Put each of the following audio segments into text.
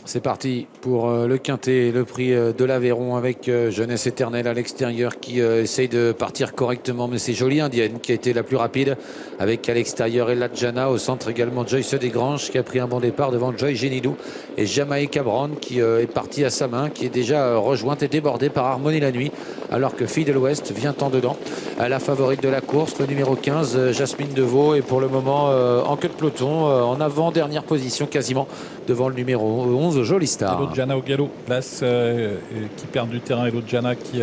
C'est parti pour le quintet, le prix de l'Aveyron avec Jeunesse Éternelle à l'extérieur qui essaye de partir correctement, mais c'est Jolie Indienne qui a été la plus rapide avec à l'extérieur Ella Jana, au centre également Joyce Desgranges qui a pris un bon départ devant Joy Genidou et Jamaïca Brown qui est parti à sa main, qui est déjà rejointe et débordée par Harmonie la Nuit, alors que Fille de l'Ouest vient en dedans. La favorite de la course, le numéro 15, Jasmine Deveau, est pour le moment en queue de peloton, en avant-dernière position quasiment devant le numéro 11, Jolie Star. Ella Jana au galop, place qui perd du terrain. Ella Jana qui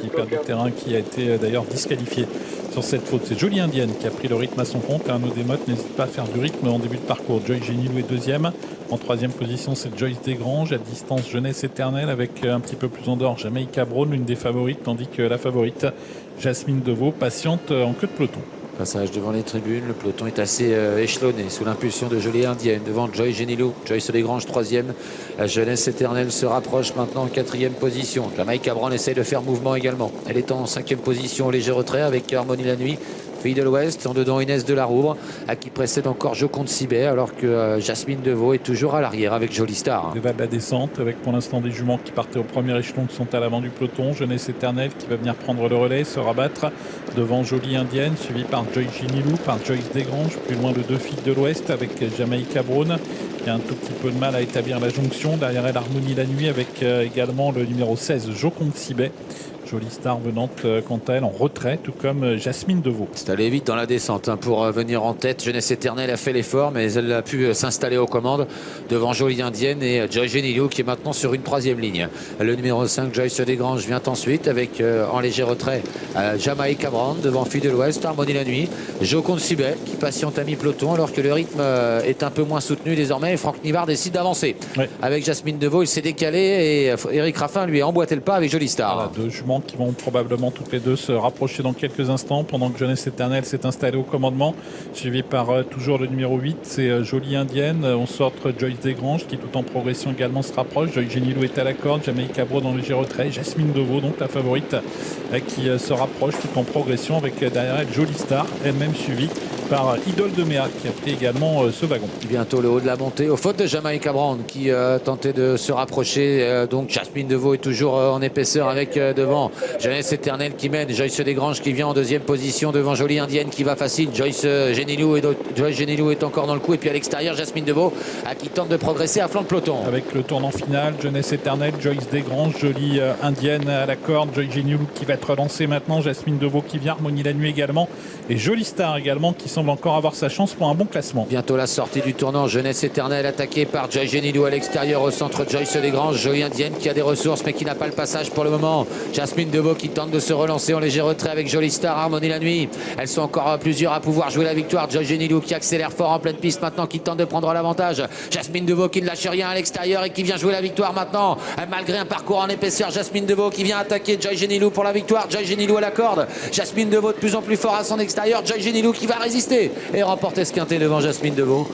perd du terrain, qui a été d'ailleurs disqualifié sur cette faute. C'est Jolie Indienne qui a pris le rythme à son compte. Nos démotes n'hésite pas à faire du rythme en début de parcours. Joy Genilou est deuxième. En troisième position, c'est Joyce Desgranges. À distance, Jeunesse Éternelle avec un petit peu plus en dehors Jamaïca Brown, l'une des favorites, tandis que la favorite Jasmine Deveau patiente en queue de peloton. Passage devant les tribunes, le peloton est assez échelonné sous l'impulsion de Jolie Indienne devant Joy Genilou, Joyce Desgranges troisième. La Jeunesse Éternelle se rapproche maintenant en quatrième position. Jamaïca Brown essaye de faire mouvement également. Elle est en cinquième position, léger retrait avec Harmonie la Nuit. Fille de l'Ouest, en dedans Inès de la Roubre, à qui précède encore Joconde Sibet, alors que Jasmine Deveau est toujours à l'arrière avec Jolie Star. C'est de la descente, avec pour l'instant des juments qui partaient au premier échelon qui sont à l'avant du peloton. Jeunesse Éternelle qui va venir prendre le relais, se rabattre devant Jolie Indienne, suivi par Joy Genilou, par Joyce Desgranges, plus loin de deux Filles de l'Ouest avec Jamaïca Brown qui a un tout petit peu de mal à établir la jonction. Derrière elle, Harmonie la Nuit avec également le numéro 16, Joconde Sibet. Jolie Star venant quant à elle en retrait, tout comme Jasmine Deveau. C'est allé vite dans la descente pour venir en tête. Jeunesse Éternelle a fait l'effort, mais elle a pu s'installer aux commandes devant Jolie Indienne et Joy Genilou qui est maintenant sur une troisième ligne. Le numéro 5, Joyce Desgranges, vient ensuite avec en léger retrait Jamaïca Brown devant Fille de l'Ouest, Harmonie la Nuit, Joconde Sibet qui patiente à mi-peloton alors que le rythme est un peu moins soutenu désormais et Franck Nivard décide d'avancer. Ouais. Avec Jasmine Deveau, il s'est décalé et Eric Raffin lui a emboîté le pas avec Jolie Star. Voilà, deux juments qui vont probablement toutes les deux se rapprocher dans quelques instants pendant que Jeunesse Éternelle s'est installée au commandement, suivi par toujours le numéro 8, c'est Jolie Indienne. On sort Joyce Desgranges qui tout en progression également se rapproche. Joy Genilou est à la corde, Jamaïca Brown dans le léger retrait, Jasmine Deveau donc la favorite qui se rapproche tout en progression avec derrière elle Jolie Star, elle-même suivie par Idole de Méa qui a pris également ce wagon. Bientôt le haut de la montée aux fautes de Jamaïca Brown qui tentait de se rapprocher. Donc Jasmine Deveau est toujours en épaisseur avec devant Jeunesse Éternelle qui mène, Joyce Desgranges qui vient en deuxième position devant Jolie Indienne qui va facile, Joyce Genilou est encore dans le coup et puis à l'extérieur Jasmine Deveau qui tente de progresser à flanc de peloton. Avec le tournant final, Jeunesse Éternelle, Joyce Desgranges, Jolie Indienne à la corde, Joy Genilou qui va être relancé maintenant, Jasmine Deveau qui vient, Harmonie la Nuit également et Jolie Star également qui semble encore avoir sa chance pour un bon classement. Bientôt la sortie du tournant, Jeunesse Éternelle attaquée par Joy Genilou à l'extérieur, au centre Joyce Desgranges, Jolie Indienne qui a des ressources mais qui n'a pas le passage pour le moment. Jasmine Deveau qui tente de se relancer en léger retrait avec Jolie Star, Harmonie la Nuit. Elles sont encore plusieurs à pouvoir jouer la victoire. Joy Genilou qui accélère fort en pleine piste maintenant, qui tente de prendre l'avantage. Jasmine Deveau qui ne lâche rien à l'extérieur et qui vient jouer la victoire maintenant. Malgré un parcours en épaisseur, Jasmine Deveau qui vient attaquer Joy Genilou pour la victoire. Joy Genilou à la corde. Jasmine Deveau de plus en plus fort à son extérieur. Joy Genilou qui va résister et remporter ce quintet devant Jasmine Deveau.